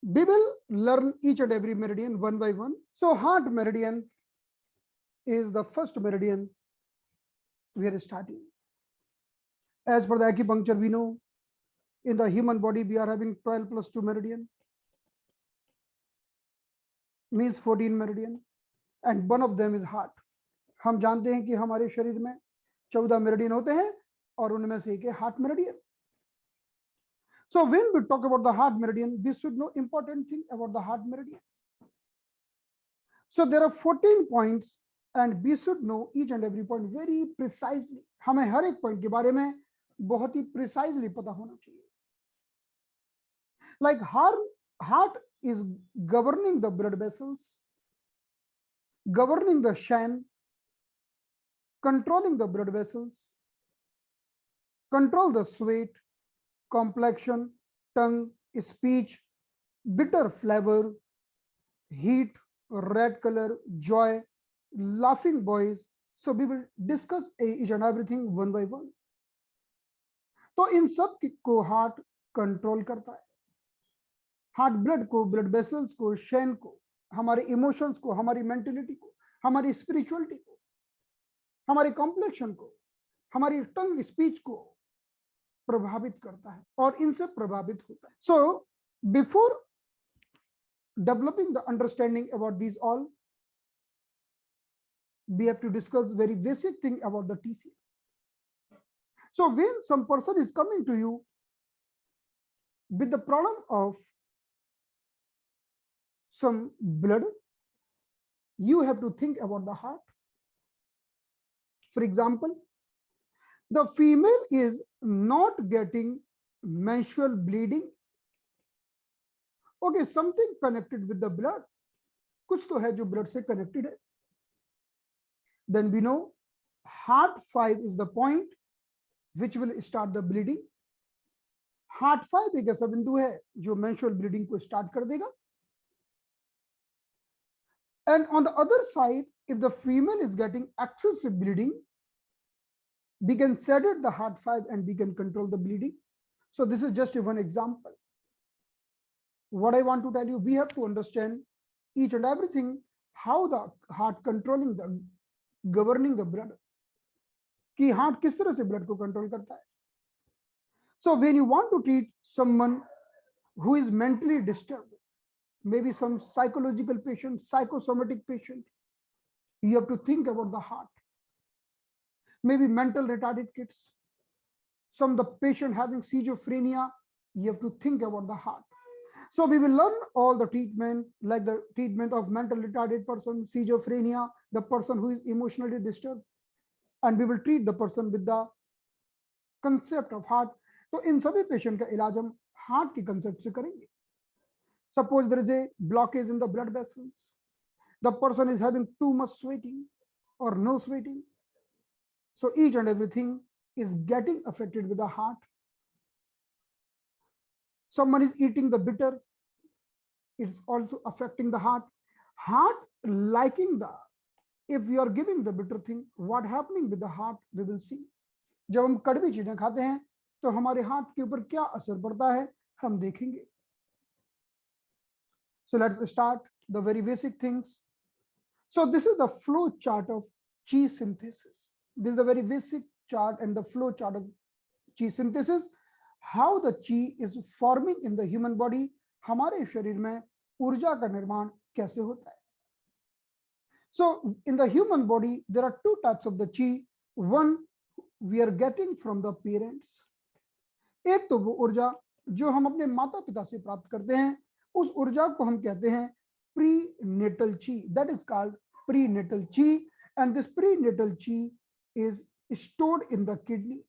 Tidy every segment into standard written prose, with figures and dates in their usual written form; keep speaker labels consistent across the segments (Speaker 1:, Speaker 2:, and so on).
Speaker 1: We will learn each and every meridian one by one. So heart meridian is the first meridian we are starting. As per the acupuncture, we know in the human body we are having 12 plus 2 meridian, means 14 meridian, and one of them is heart. हम जानते हैं कि हमारे शरीर में 14 meridian होते हैं और उनमें से एक है heart meridian. So when we talk about the heart meridian, we should know important thing about the heart meridian. So there are 14 points and we should know each and every point very precisely. हमें हर एक point के बारे में बहुत ही precisely पता होना चाहिए. Like heart is governing the blood vessels, governing the shan, controlling the blood vessels, control the sweat, complexion, tongue, speech, bitter flavor, heat, red color, joy, laughing boys. So we will discuss each and everything one by one. तो इन सब को heart control करता है. Heart blood को, blood vessels को, Shane को, हमारे emotions को, हमारी मेंटलिटी को, हमारी स्पिरिचुअलिटी को, हमारे कॉम्प्लेक्शन को, हमारी टंग स्पीच को प्रभावित करता है और इनसे प्रभावित होता है. So before developing the understanding about these all, we have to discuss very basic thing about the TCM. So when some person is coming to you with the problem of some blood, you have to think about the heart. For example, the female is not getting menstrual bleeding. Okay, something connected with the blood. कुछ तो है जो blood से connected है. Then we know heart 5 is the point which will start the bleeding. Heart 5 एक ऐसा बिंदु है जो menstrual bleeding को start कर देगा. And on the other side, if the female is getting excessive bleeding, we can sedate the heart 5 and we can control the bleeding. So this is just one example. What I want to tell you, we have to understand each and everything, how the heart controlling the governing the blood, कि heart किस तरह से blood को control करता है. So when you want to treat someone who is mentally disturbed, maybe some psychological patient, psychosomatic patient, you have to think about the heart. Maybe mental retarded kids, some the patient having schizophrenia, you have to think about the heart. So we will learn all the treatment, like the treatment of mental retarded person, schizophrenia, the person who is emotionally disturbed, and we will treat the person with the concept of heart. तो इन सभी patient का इलाज हम heart की concept से करेंगे. Suppose there is a blockage in the blood vessels, the person is having too much sweating or no sweating, so each and everything is getting affected with the heart. Someone is eating the bitter, it's also affecting the heart. Heart liking the, if we are giving the bitter thing, what happening with the heart we will see. जब हम कड़वी चीजें खाते हैं तो हमारे heart के ऊपर क्या असर पड़ता है हम देखेंगे. So let's start the very basic things. So this is the flow chart of chi synthesis. This is the very basic chart and the flow chart of chi synthesis. How the chi is forming in the human body, हमारे शरीर में ऊर्जा का निर्माण कैसे होता है. So in the human body there are two types of the chi. One we are getting from the parents. एक तो वो ऊर्जा जो हम अपने माता पिता से प्राप्त करते हैं, उस ऊर्जा को हम कहते हैं prenatal chi. That is called prenatal chi, and this prenatal chi is stored in the kidney.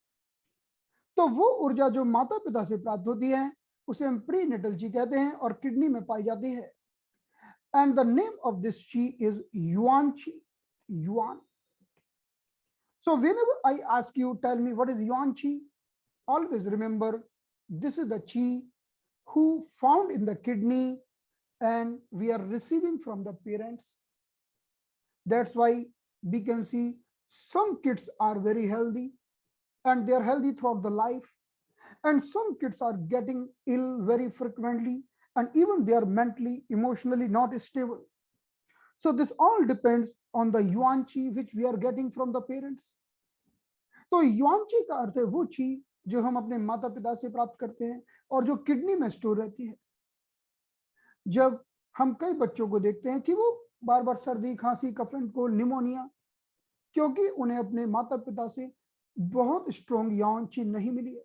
Speaker 1: तो वो ऊर्जा जो माता पिता से प्राप्त होती है उसे हम प्रीनेटल ची कहते हैं और किडनी में पाई जाती है. And the name of this chi is Yuan chi. Yuan. So whenever I ask you tell me what is Yuan chi, always remember this is the chi who found in the kidney and we are receiving from the parents. That's why we can see some kids are very healthy and they are healthy throughout the life, and some kids are getting ill very frequently and even they are mentally, emotionally not stable. So this all depends on the yuan chi which we are getting from the parents. तो yuan chi का अर्थ है वो chi जो हम अपने माता पिता से प्राप्त करते हैं और जो किडनी में स्टोर रहती है. जब हम कई बच्चों को देखते हैं कि वो बार बार सर्दी, खांसी, कफन कोल्ड, निमोनिया, क्योंकि उन्हें अपने माता पिता से बहुत स्ट्रॉन्ग यान ची नहीं मिली है.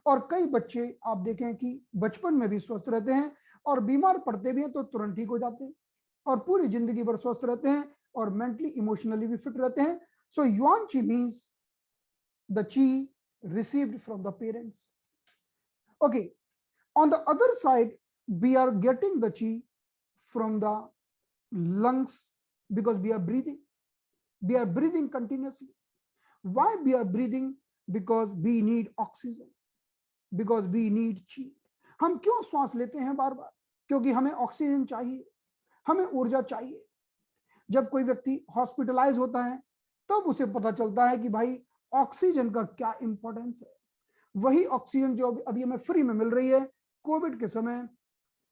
Speaker 1: और कई बच्चे आप देखें कि बचपन में भी स्वस्थ रहते हैं और बीमार पड़ते भी हैं तो तुरंत ठीक हो जाते हैं और पूरी जिंदगी भर स्वस्थ रहते हैं और मेंटली, इमोशनली भी फिट रहते हैं. सो युआन ची मीन्स द ची received from the parents. Okay, on the other side, we are getting the chi from the lungs because we are breathing. We are breathing continuously. Why we are breathing? Because we need oxygen. Because we need chi. हम क्यों श्वास लेते हैं बार बार? क्योंकि हमें oxygen चाहिए, हमें ऊर्जा चाहिए. जब कोई व्यक्ति हॉस्पिटलाइज होता है तब उसे पता चलता है कि भाई ऑक्सीजन का क्या इंपॉर्टेंस है. वही ऑक्सीजन जो अभी हमें फ्री में मिल रही है. कोविड के समय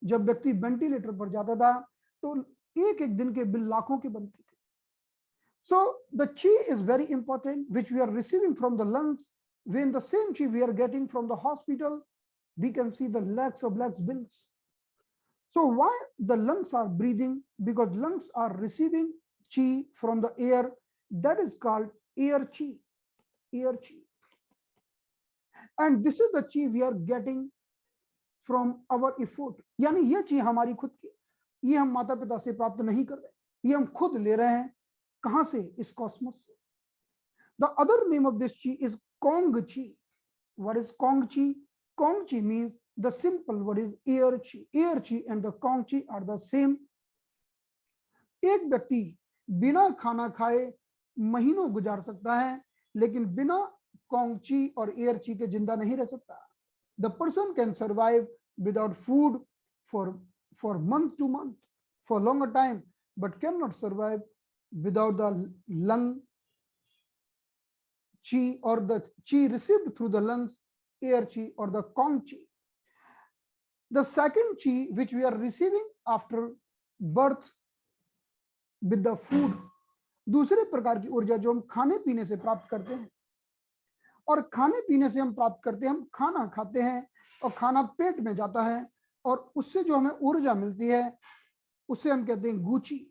Speaker 1: जब व्यक्ति वेंटिलेटर पर जाता था तो एक एक दिन के बिल लाखों के बनते थे. So the chi is very important which we are receiving from the lungs. when the same chi we are getting from the hospital, we can see the lakhs of lakhs bills. So why the lungs are breathing? Because lungs are receiving chi from the air. That is called air chi. Air chi. And this is the chi we are getting from our effort. यानी ये chi हमारी खुद की, ये हम माता पिता से प्राप्त नहीं कर रहे, ये हम खुद ले रहे हैं. कहां से? इस कॉस्मोस से. The other name of this chi is Kong chi. What is Kong chi? Kong chi means the simple word is air chi. Air chi and the Kong chi are the same. एक व्यक्ति बिना खाना खाए महीनों गुजार सकता है, लेकिन बिना Kong chi और air chi के जिंदा नहीं रह सकता. The person can survive without food for month to month, for longer time, but cannot survive without the lung chi or the chi received through the lungs, air chi or the Kong chi. The second chi which we are receiving after birth with the food, दूसरे प्रकार की ऊर्जा जो हम खाने पीने से प्राप्त करते हैं. और खाने पीने से हम प्राप्त करते हैं, हम खाना खाते हैं और खाना पेट में जाता है और उससे जो हमें ऊर्जा मिलती है उसे हम कहते हैं Gucci.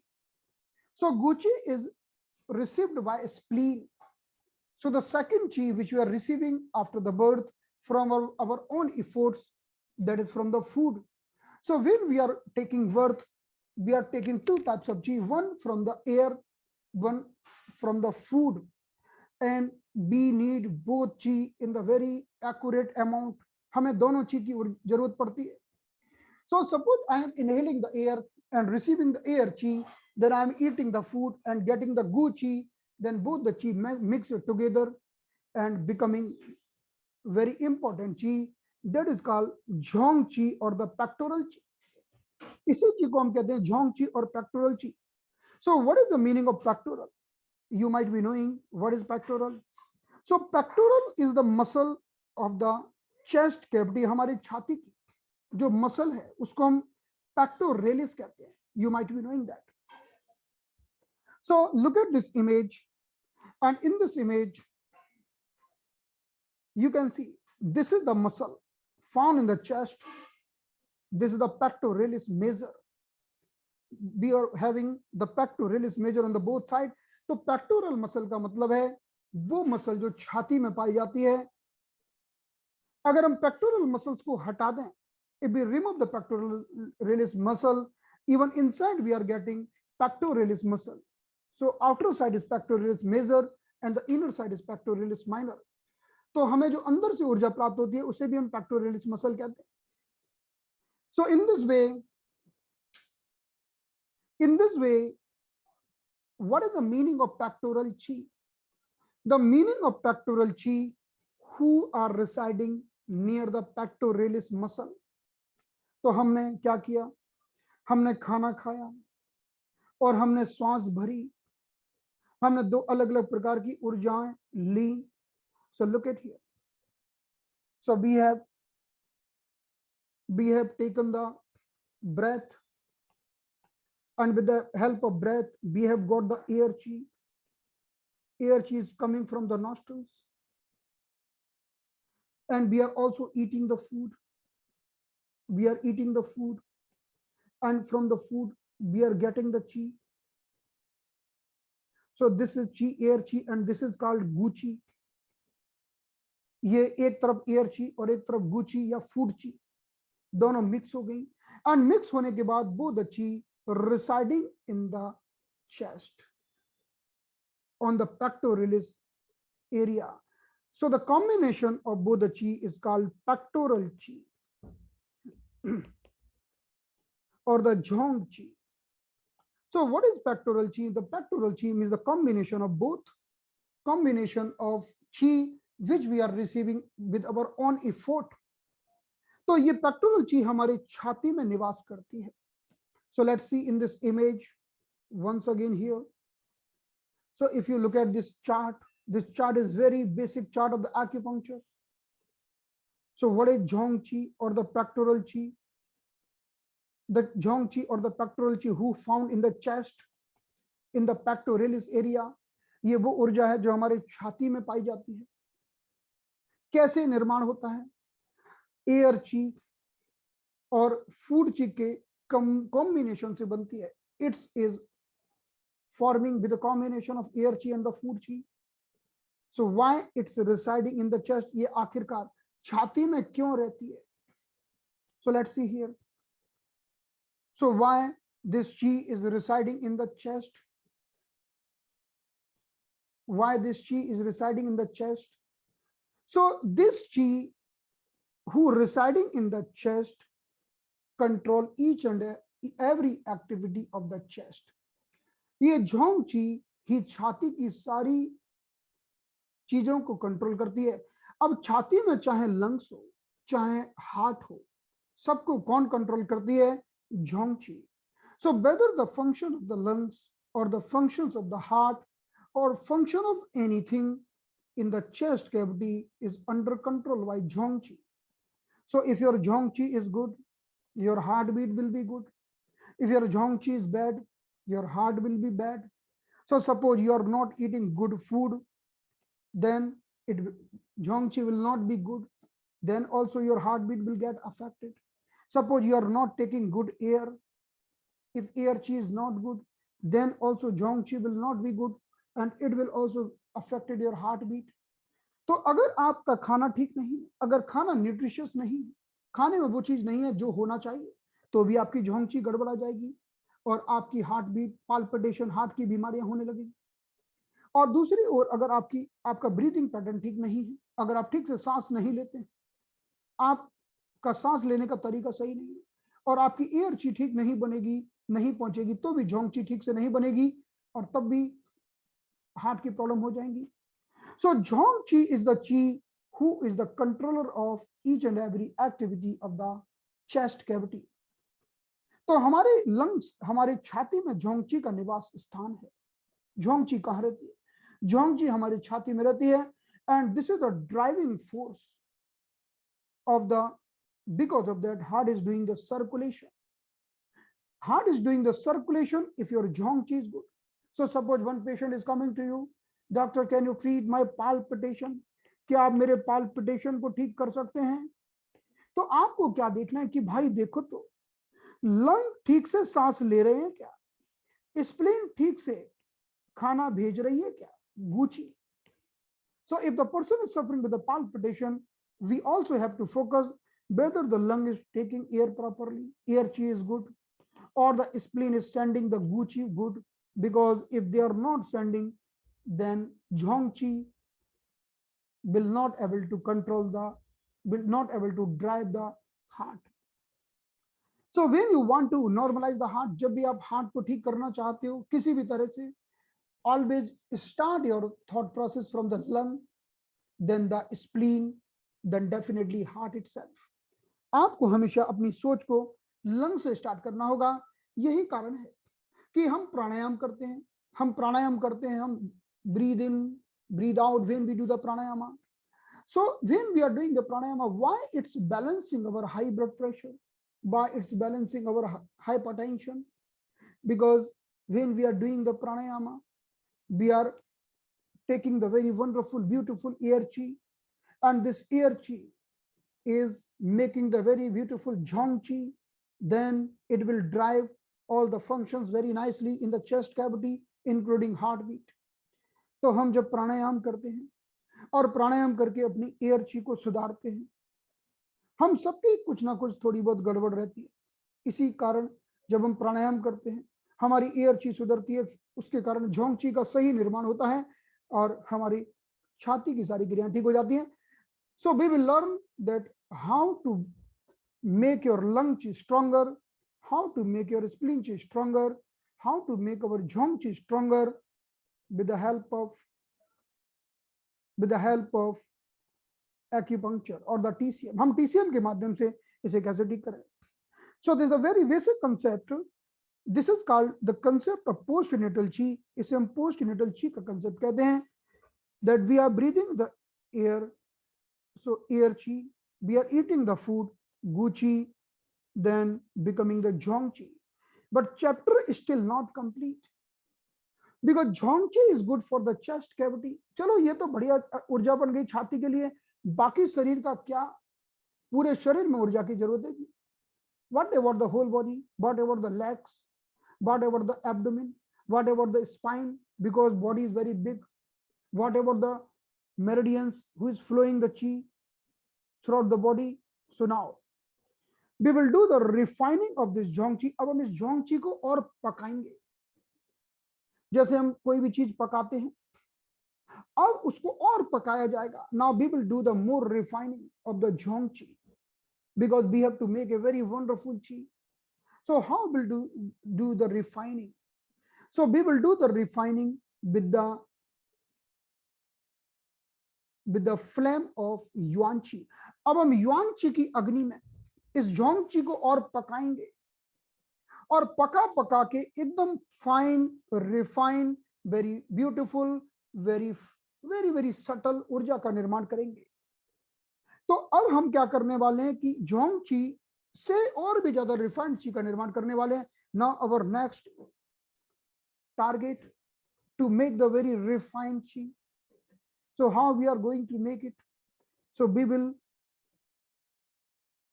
Speaker 1: So Gucci is received by spleen. So the second chi which we are receiving after the birth from our own efforts, that is from the food. So when we are taking birth, we are taking two types of chi, one from the air, one from the food, and we need both chi in the very accurate amount. हमें दोनों chi की जरूरत पड़ती है. So suppose I am inhaling the air and receiving the air chi, then I am eating the food and getting the gu chi. Then both the chi mix together and becoming very important chi. That is called zhong chi or the pectoral chi. इसी chi को हम कहते हैं zhong chi or pectoral chi. So what is the meaning of pectoral? You might be knowing what is pectoral. So pectoral is the muscle of the chest cavity. हमारी छाती की जो muscle है उसको हम pectoralis कहते हैं. You might be knowing that. So look at this image. And in this image, you can see this is the muscle found in the chest. This is the pectoralis major. We are having the pectoralis major on the both sides. तो pectoral muscle का मतलब है वो muscle जो छाती में पाई जाती है. अगर हम pectoral muscles को हटा दें, if we remove the pectoralis muscle, even inside we are getting pectoralis muscle. So outer side is pectoralis major and the inner side is pectoralis minor. तो हमें जो अंदर से ऊर्जा प्राप्त होती है उसे भी हम pectoralis muscle कहते हैं. So in this way, what is the meaning of pectoral chi? The meaning of pectoral chi, who are residing near the pectoralis muscle. तो हमने क्या किया? हमने खाना खाया और हमने श्वास भरी. हमने दो अलग अलग प्रकार की ऊर्जाएं ली. So look at here. So we have taken the breath, and with the help of breath we have got the air chi. Air chi is coming from the nostrils, and we are also eating the food. We are eating the food, and from the food we are getting the chi. So this is chi, air chi, and this is called gu chi. ये एक तरफ air ची और एक तरफ गु ची या फूड ची, दोनों मिक्स हो गई, एंड मिक्स होने के बाद बोथ द ची residing in the chest on the pectoralis area. So the combination of both the chi is called pectoral chi or the zhong chi. So what is pectoral chi? The pectoral chi means the combination of both, combination of chi which we are receiving with our own effort. तो ये pectoral chi हमारे छाती में निवास करती है. So let's see in this image once again here. So if you look at this chart is very basic chart of the acupuncture. So what is zhong chi or the pectoral chi? The zhong chi or the pectoral chi who found in the chest, in the pectoralis area. ये वो ऊर्जा है जो हमारे छाती में पाई जाती है. कैसे निर्माण होता है? एयर ची और फूड ची के combination से बनती है. It is forming with the combination of air chi and the food chi. So why it's residing in the chest? ये आखिरकार छाती में क्यों रहती है? So let's see here. So why this chi is residing in the chest? Why this chi is residing in the chest? So this chi who residing in the chest control each and every activity of the chest. ये Zhong ची ही छाती की सारी चीजों को control करती है. अब छाती में चाहे लंग्स हो, चाहे हार्ट हो, सबको कौन कंट्रोल करती है? झोंग ची. So whether the function of the lungs or the functions of the heart or function of anything in the chest cavity is under control by zhong chi. So if your zhong chi is good, your heartbeat will be good. If your zhong chi is bad, your heart will be bad. So suppose you are not eating good food, then zhong chi will not be good. Then also your heartbeat will get affected. Suppose you are not taking good air. If air chi is not good, then also zhong chi will not be good, and it will also affect your heartbeat. तो अगर आपका खाना ठीक नहीं है, अगर खाना nutritious नहीं है, खाने में वो चीज नहीं है जो होना चाहिए, तो भी आपकी झोंग ची गड़बड़ा जाएगी और आपकी हार्ट बीट, पाल्पिटेशन, हार्ट की बीमारियां होने लगेगी. और दूसरी ओर अगर आपका ब्रीथिंग पैटर्न ठीक नहीं है, अगर आप ठीक से सांस नहीं लेते हैं, आपका सांस लेने का तरीका सही नहीं है, और आपकी एयर ची ठीक नहीं बनेगी, नहीं पहुंचेगी, तो भी झोंग ची ठीक से नहीं बनेगी और तब भी हार्ट की प्रॉब्लम हो जाएंगी. So zhong chi is the chi who is the controller of each and every activity of the chest cavity. तो हमारे लंग्स, हमारे छाती में झोंग ची का निवास स्थान है. झोंग ची कहाँ रहती है? झोंग ची हमारी छाती में रहती है, and this is the driving force of the, because of that heart is doing the circulation. Heart is doing the circulation if your zhong chi is good. So suppose one patient is coming to you, doctor can you treat my palpitation? क्या आप मेरे palpitation को ठीक कर सकते हैं? तो आपको क्या देखना है कि भाई देखो तो लंग ठीक से सांस ले रहे हैं क्या? स्प्लीन ठीक से खाना भेज रही है क्या? Gucci. So if the person is suffering with the palpitation, we also have to focus whether the lung is taking air properly, air chi is good, or the spleen is sending the guchi good, because if they are not sending, then zhong chi will not able to control will not able to drive the heart. So when you want to normalize the heart, जब भी आप heart को ठीक करना चाहते हो किसी भी तरह से, always start your thought process from the lung, then the spleen, then definitely heart itself. आपको हमेशा अपनी सोच को लंग से स्टार्ट करना होगा. यही कारण है कि हम प्राणायाम करते हैं, हम breathe in, breathe out when we do the pranayama. So when we are doing the pranayama, why it's balancing our high blood pressure, by its balancing our hypertension. Because when we are doing the pranayama, we are taking the very wonderful, beautiful air chi, and this air chi is making the very beautiful zhong chi. Then it will drive all the functions very nicely in the chest cavity, including heartbeat. तो हम जब प्राणायाम करते हैं और प्राणायाम करके अपनी air ची को सुधारते हैं, हम सबकी कुछ ना कुछ थोड़ी बहुत गड़बड़ रहती है। इसी कारण जब हम प्राणायाम करते हैं, हमारी एयर ची सुधरती है, उसके कारण झोंग ची का सही निर्माण होता है और हमारी छाती की सारी क्रियाएं ठीक हो जाती हैं। So we will learn that how to make your lung chi stronger, how to make your spleen chi stronger, how to make our zhong chi stronger with the help of acupuncture or the TCM. हम TCM के माध्यम से इसे कैसे ठीक करें? So this is a very basic concept. This is called the concept of postnatal chi. इसे हम postnatal chi का concept कहते हैं, that we are breathing the air. So air chi, we are eating the food, gu chi, then becoming the zhong chi. But chapter is still not complete, because zhong chi is good for the chest cavity. चलो ये तो बढ़िया ऊर्जा बन गई छाती के लिए, बाकी शरीर का क्या? पूरे शरीर में ऊर्जा की जरूरत है। What about the whole body? What about the legs? What about the abdomen? What about the spine? Because body is very big. What about the meridians who is flowing the chi throughout the body? So now we will do the refining of this zhong chi. अब हम इस zhong chi को और पकाएंगे, जैसे हम कोई भी चीज पकाते हैं, अब उसको और पकाया जाएगा. Now we will do the more refining of the zhong chi, because we have to make a very wonderful chi. So how will do the refining? So we will do the refining with the flame of yuan chi. अब हम yuan chi की अग्नि में इस zhong chi को और पकाएंगे, और पका पका के एकदम fine, refine, very beautiful, very very very subtle ऊर्जा का निर्माण करेंगे. तो अब हम क्या करने वाले हैं कि zhong chi से और भी ज्यादा रिफाइंड chi का निर्माण करने वाले हैं. Now our next target to make the very refined chi. So how we are going to make it? So we will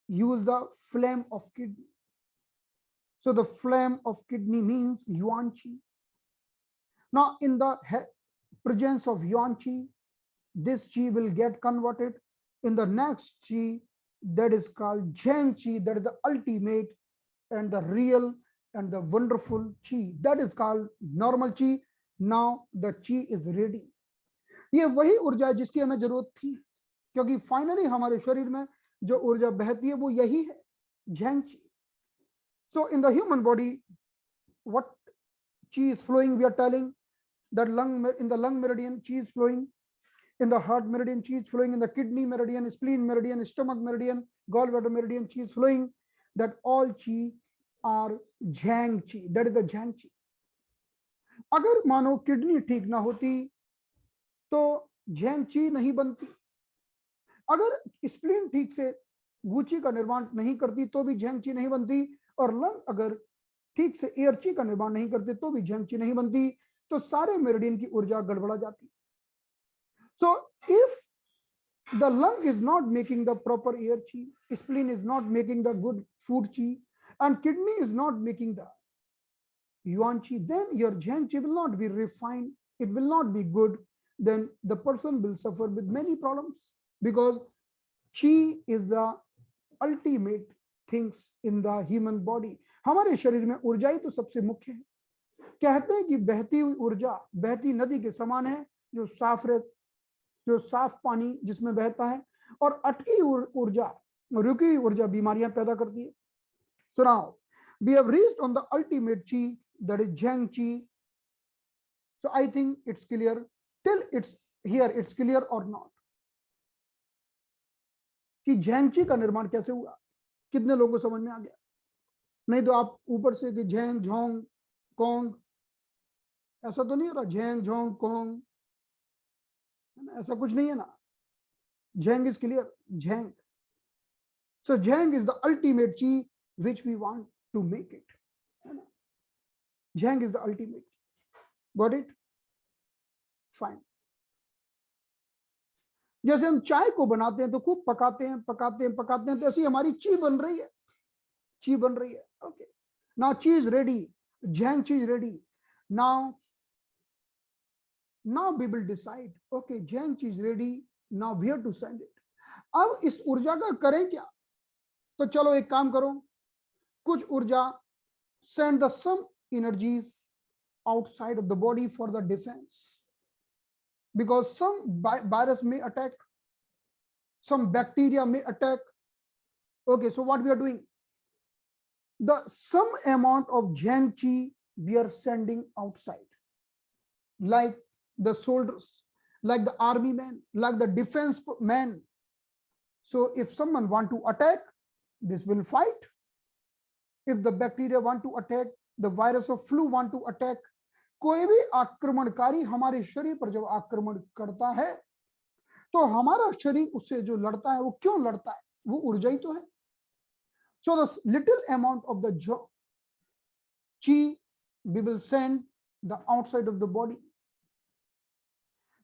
Speaker 1: use the flame of kidney. So the flame of kidney means yuan chi. Now in the presence of yuan chi, this chi will get converted in the next chi, that is called zhang chi, that is the ultimate and the real and the wonderful chi, that is called normal chi. Now the chi is ready. ये वही ऊर्जा है जिसकी हमें जरूरत थी, क्योंकि finally हमारे शरीर में जो ऊर्जा बहती है वो यही है, zhang chi. So in the human body, what chi is flowing? We are telling that in the lung meridian, chi is flowing. In the heart meridian, chi is flowing. In the kidney meridian, spleen meridian, stomach meridian, gallbladder meridian, chi is flowing. That all chi are zhang chi. That is the zhang chi. अगर मानो kidney ठीक ना होती तो zhang chi नहीं बनती. अगर spleen ठीक से गुची का निर्माण नहीं करती तो भी zhang chi नहीं बनती. और लंग अगर ठीक से एयर chi का निर्माण नहीं करते तो भी zhang chi नहीं बनती. तो सारे मेरिडियन की ऊर्जा गड़बड़ा जाती. So if the lung is not making the proper air chi, spleen is not making the good food chi, and kidney is not making the yuan chi, then your zhang chi will not be refined, it will not be good. Then the person will suffer with many problems, because chi is the ultimate things in the human body. हमारे शरीर में ऊर्जा ही तो सबसे मुख्य है. कहते हैं कि बहती हुई ऊर्जा बहती नदी के समान है, जो साफ पानी जिसमें बहता है, और अटकी ऊर्जा, रुकी हुई ऊर्जा बीमारियां पैदा करती है. So now we have reached on the ultimate chi, that is zhang chi. So I think it's clear. Till it's here, it's clear or not कि zhang chi का निर्माण कैसे हुआ? कितने लोगों को समझ में आ गया? नहीं तो आप ऊपर से कि zhang, zhong, kong, ऐसा तो नहीं हो रहा. zhang, zhong, kong, ऐसा कुछ नहीं है ना. zhang is clear. Zhang. So zhang is the ultimate chi, which we want to make it. Zhang is the ultimate. Got it? Fine. जैसे हम चाय को बनाते हैं तो खूब पकाते हैं पकाते हैं पकाते हैं, तो ऐसी हमारी ची बन रही है, ची बन रही है. ओके, नाउ ची इज रेडी, zhang ची is ready. now we will decide, okay, zhang ची is ready, now where to send it. अब इस ऊर्जा का करें क्या? तो चलो एक काम करो, कुछ ऊर्जा send the some energies outside of the body for the defense, because some virus may attack, some bacteria may attack. Okay, so what we are doing, the some amount of zhang qi we are sending outside, like the soldiers, like the army men, like the defense men. So if someone want to attack, this will fight. If the bacteria want to attack, the virus of flu want to attack, कोई भी आक्रमणकारी हमारे शरीर पर जब आक्रमण करता है तो हमारा शरीर उससे जो लड़ता है वो क्यों लड़ता है? वो ऊर्जा ही तो है. So the little amount of the qi we will send the outside of the body,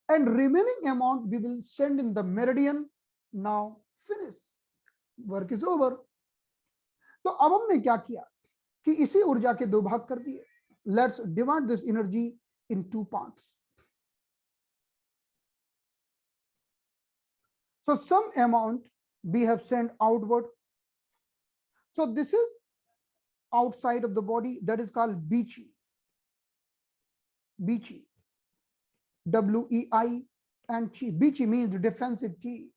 Speaker 1: and remaining amount we will send in the meridian. Now finish, work is over. तो अब हमने क्या किया कि इसी ऊर्जा के दो भाग कर दिए. Let's divide this energy in two parts. So some amount we have sent outward. So this is outside of the body, that is called bichi. Bichi, W-E-I and chi. Bichi means the defensive ki.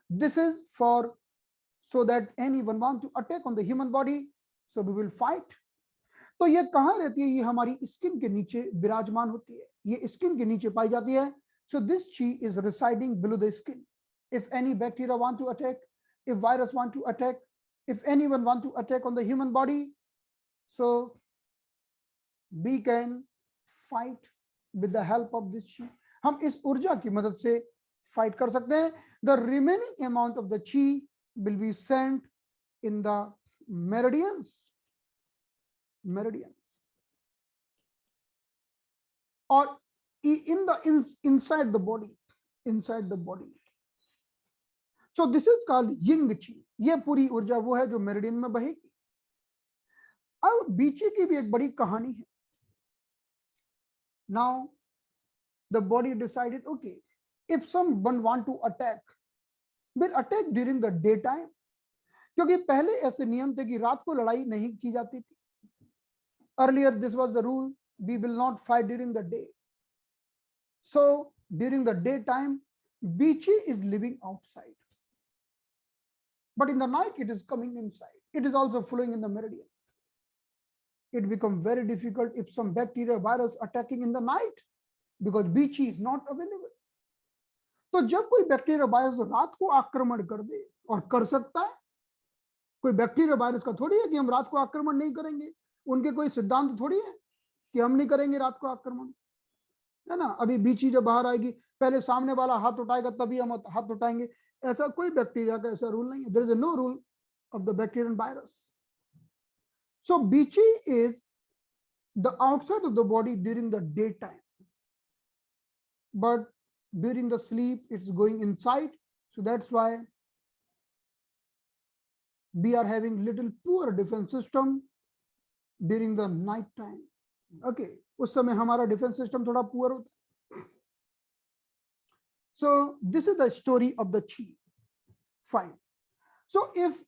Speaker 1: This is for so that anyone want to attack on the human body, so we will fight. तो ये कहाँ रहती है? ये हमारी skin के नीचे विराजमान होती है, ये स्किन के नीचे पाई जाती है. So this chi is residing below the skin. If any bacteria want to attack, if virus want to attack, if anyone want to attack on the human body, so we can fight with the help of this chi. हम इस ऊर्जा की मदद से fight कर सकते हैं. The remaining amount of the chi will be sent in the meridians. Meridians, or in the inside the body, inside the body. So this is called ying chi. ये पूरी ऊर्जा वो है जो मेरिडियन में बहेगी. अब बीची की भी एक बड़ी कहानी है. Now the body decided, okay, if someone want to attack, will attack during the daytime, क्योंकि पहले ऐसे नियम थे कि रात को लड़ाई नहीं की जाती थी. Earlier this was the rule, we will not fight during the day. So during the daytime bichi is living outside, but in the night it is coming inside. It is also flowing in the meridian. It becomes very difficult if some bacteria virus attacking in the night, because bichi is not available. तो जब कोई bacteria virus रात को आक्रमण कर दे, और कर सकता है, कोई बैक्टीरिया वायरस का थोड़ी है कि हम रात को आक्रमण नहीं करेंगे. उनके कोई सिद्धांत थोड़ी है कि हम नहीं करेंगे रात को आक्रमण, है ना. अभी बीची जब बाहर आएगी पहले सामने वाला हाथ उठाएगा तभी हम हाथ उठाएंगे, ऐसा कोई बैक्टीरिया का ऐसा रूल नहीं है. There is no rule of the bacterian virus. So बीची is the outside of the body during the day time, but during the sleep it's going inside. So that's why we are having little poor defense system during the night time. Okay, उस समय हमारा defence system थोड़ा poor होता है. So this is the story of the chi. Fine. So if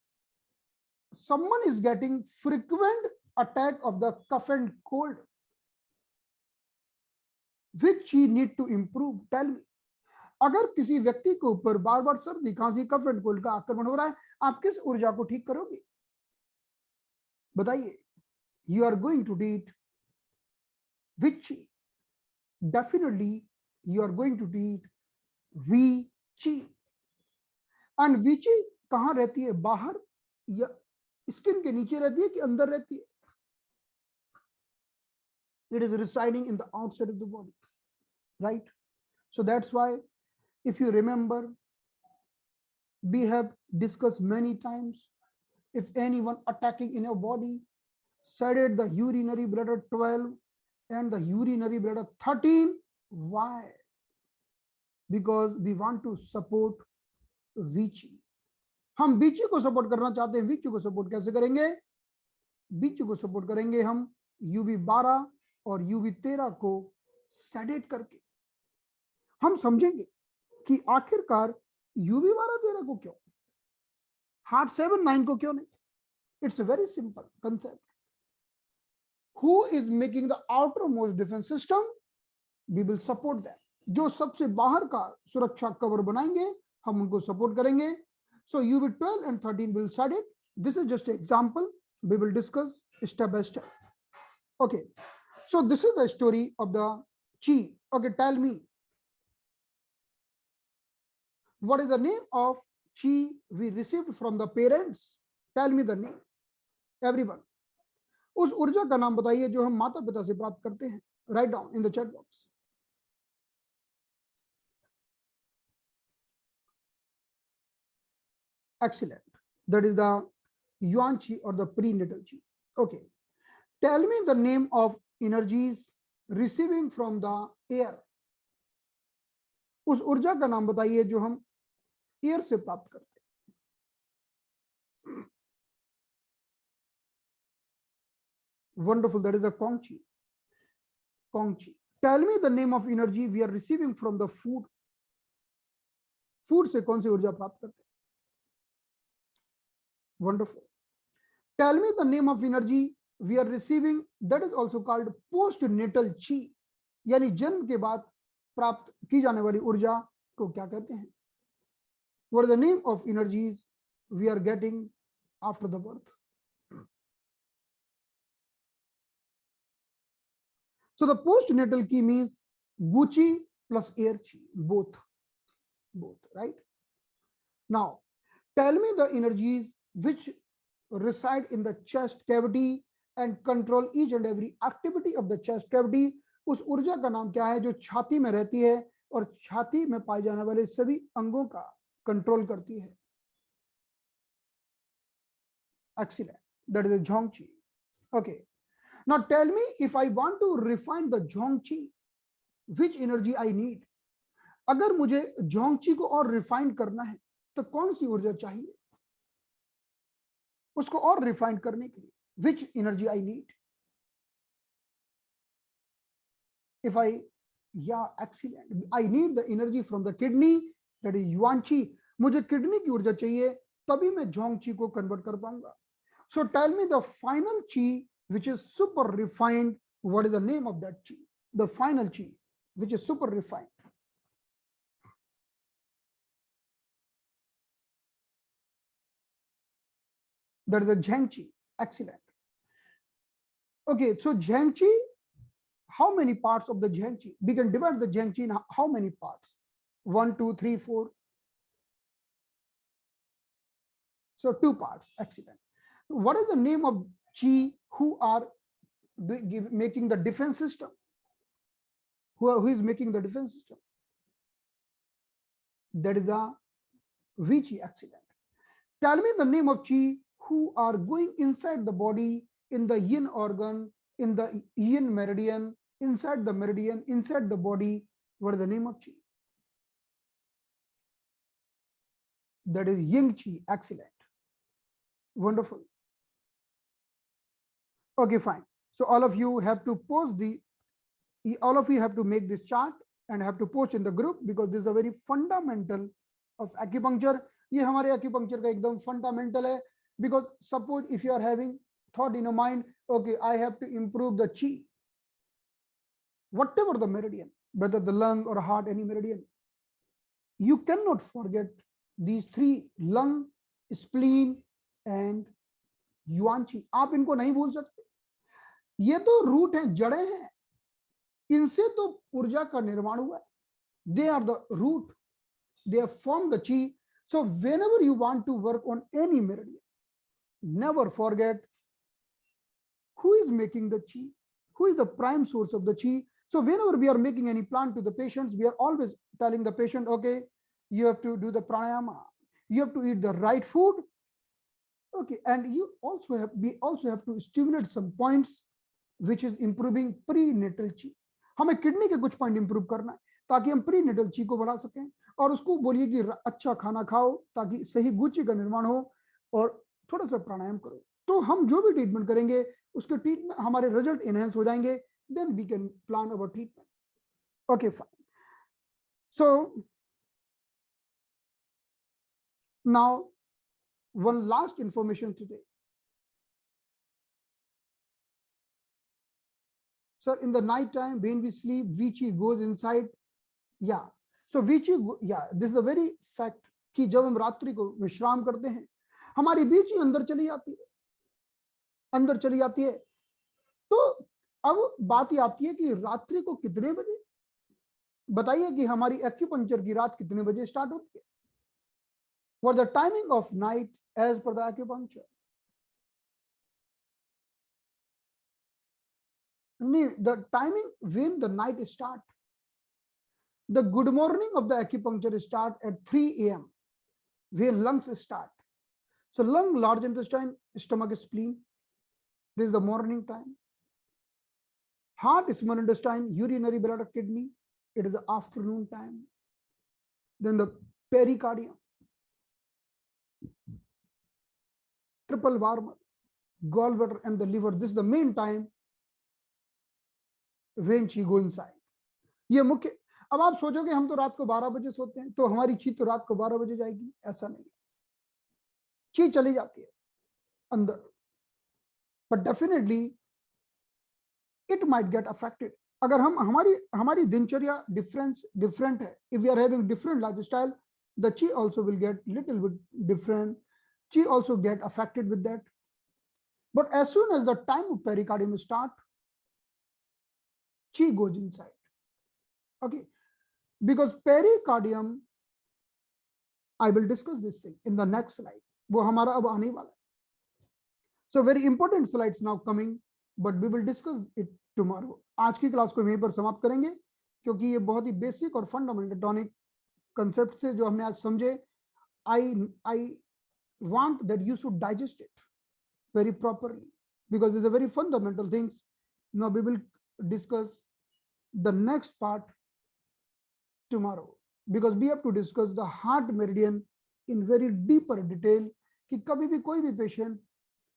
Speaker 1: someone is getting frequent attack of the cough and cold, which chi need to improve? Tell me. अगर किसी व्यक्ति के ऊपर बार बार सर्दी खांसी कफ एंड कोल्ड का आक्रमण हो रहा है, आप किस ऊर्जा को ठीक करोगे? बताइए. You are going to treat which chi? Definitely you are going to treat V chi. And V chi कहाँ रहती है? बाहर या स्किन के नीचे रहती है कि अंदर रहती है? It is residing in the outside of the body, right? So that's why, if you remember, we have discussed many times if anyone attacking in your body, sedate the urinary bladder 12 and the urinary bladder 13. Why? Because we want to support Vici. हम बीची को support करना चाहते हैं. बीची को support कैसे करेंगे? बीची को सपोर्ट करेंगे हम यूवी 12 और यूवी 13 को सेडेट करके. हम समझेंगे कि आखिरकार यूवी 12-13 को क्यों, हार्ट 7-9 को क्यों नहीं. It's very simple concept. Who is making the outermost defence system, we will support that. जो सबसे बाहर का सुरक्षा कवर बनाएंगे हम उनको सपोर्ट करेंगे. सो UV 12 and 13 will sedate. This is just an example. We will discuss step by step. Okay, so this is the story of the chi. Okay, tell me, what is the name of chi we received from the parents? Tell me the name, everyone. उस ऊर्जा का नाम बताइए जो हम माता पिता से प्राप्त करते हैं. Write down in the chat box. Excellent. That is the yuan chi or the prenatal chi. Okay, tell me the name of energies receiving from the air. उस ऊर्जा का नाम बताइए जो हम एयर से प्राप्त करते हैं. Wonderful. That is the Kong chi. Kong chi. Tell me the name of energy we are receiving from the food. Food से कौन सी ऊर्जा प्राप्त करते हैं? Wonderful. Tell me the name of energy we are receiving that is also called postnatal chi. यानी जन्म के बाद प्राप्त की जाने वाली ऊर्जा को क्या कहते हैं? What is the name of energies we are getting after the birth? So the postnatal chi means guchi plus air chi, both, right? Now, tell me the energies which reside in the chest cavity and control each and every activity of the chest cavity. उस ऊर्जा का नाम क्या है जो छाती में रहती है और छाती में पाए जाने वाले सभी अंगों का कंट्रोल करती है? Excellent. That is the zhong chi. Okay. Now tell me, if I want to refine the zhong chi, which energy I need? अगर मुझे zhong chi को और रिफाइन करना है तो कौन सी ऊर्जा चाहिए उसको और रिफाइन करने के लिए? Which energy I need? If I, yeah, excellent. I need the energy from the kidney, that is yuan chi. मुझे किडनी की ऊर्जा चाहिए तभी मैं zhong chi को कन्वर्ट कर पाऊंगा. So tell me the final chi which is super refined. What is the name of that chi? The final chi which is super refined. That is the zhang chi. Excellent. Okay, so zhang chi, how many parts of the zhang chi? We can divide the zhang chi in how many parts? 1, 2, 3, 4. So 2 parts. Excellent. What is the name of chi who are making the defense system? Who is making the defense system? That is the Vici. Excellent. Tell me the name of chi who are going inside the body, in the yin organ, in the yin meridian, inside the meridian, inside the body. What is the name of chi? That is yin chi. Excellent. Wonderful. Okay, fine. So all of you have to post all of you have to make this chart and have to post in the group, because this is a very fundamental of acupuncture. ये हमारे acupuncture का एकदम fundamental है. Because suppose if you are having thought in your mind, okay, I have to improve the chi, whatever the meridian, whether the lung or heart, any meridian, you cannot forget these 3: lung, spleen and yuan chi. आप इनको नहीं भूल सकते. ये तो root है, जड़ें हैं, इनसे तो ऊर्जा का निर्माण हुआ है. They are the root. They have formed the chi. So whenever you want to work on any meridian, never forget who is making the chi, who is the prime source of the chi. So whenever we are making any plan to the patients, we are always telling the patient, okay, you have to do the pranayama, you have to eat the right food, Okay, and we also have to stimulate some points which is improving prenatal chi. हमें kidney के कुछ point improve करना है ताकि हम prenatal ची को बढ़ा सकें, और उसको बोलिए कि अच्छा खाना खाओ ताकि सही गुची का निर्माण हो, और थोड़ा सा प्राणायाम करो। तो हम जो भी ट्रीटमेंट करेंगे उसके ट्रीटमेंट हमारे रिजल्ट एनहेंस हो जाएंगे, then we can plan our treatment. Okay fine. So now one last information today. So in the night time when we sleep, Vichi goes inside. Yeah. So Vichi, yeah, this is a very fact कि जब हम रात्रि को विश्राम करते हैं हमारी Vichi अंदर चली जाती है, अंदर चली जाती है। तो अब बात ये आती है कि रात्रि को कितने बजे, बताइए कि हमारी एक्यूपंक्चर की रात कितने बजे स्टार्ट होती है? What the timing of night as per the acupuncture? The timing when the night start. The good morning of the acupuncture start at 3 a.m. when lungs start. So lung, large intestine, stomach, spleen. This is the morning time. Heart, small intestine, urinary bladder, kidney. It is the afternoon time. Then the pericardium, triple warmer, gallbladder, and the liver. This is the main time when she go inside. ये मुख्य। अब आप सोचोगे हम तो रात को 12 बजे सोते हैं तो हमारी ची तो रात को 12 बजे जाएगी, ऐसा नहीं है, ची चली जाती है अंदर, but definitely it might get affected. अगर हम हमारी दिनचर्या डिफरेंट है, if we are having different lifestyle, the chi also will get little bit different, chi also get affected with that. But as soon as the time of pericardium start, chi goes inside. Okay, because pericardium, I will discuss this thing in the next slide. वो हमारा अब आने वाला है। So very important slides now coming, but we will discuss it tomorrow. आज की class को यहीं पर समाप्त करेंगे क्योंकि ये बहुत ही बेसिक और फंडामेंटल टॉनिक कंसेप्ट से जो हमने आज समझे। I want that you should digest it very properly because it's a very fundamental things. Now we will discuss the next part tomorrow because we have to discuss the heart meridian in very deeper detail कि कभी भी कोई भी patient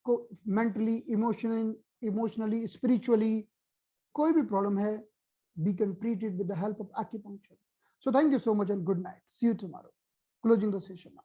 Speaker 1: को mentally, emotionally, spiritually कोई भी problem है, we can treat it with the help of acupuncture. So thank you so much and good night. See you tomorrow. Closing the session now.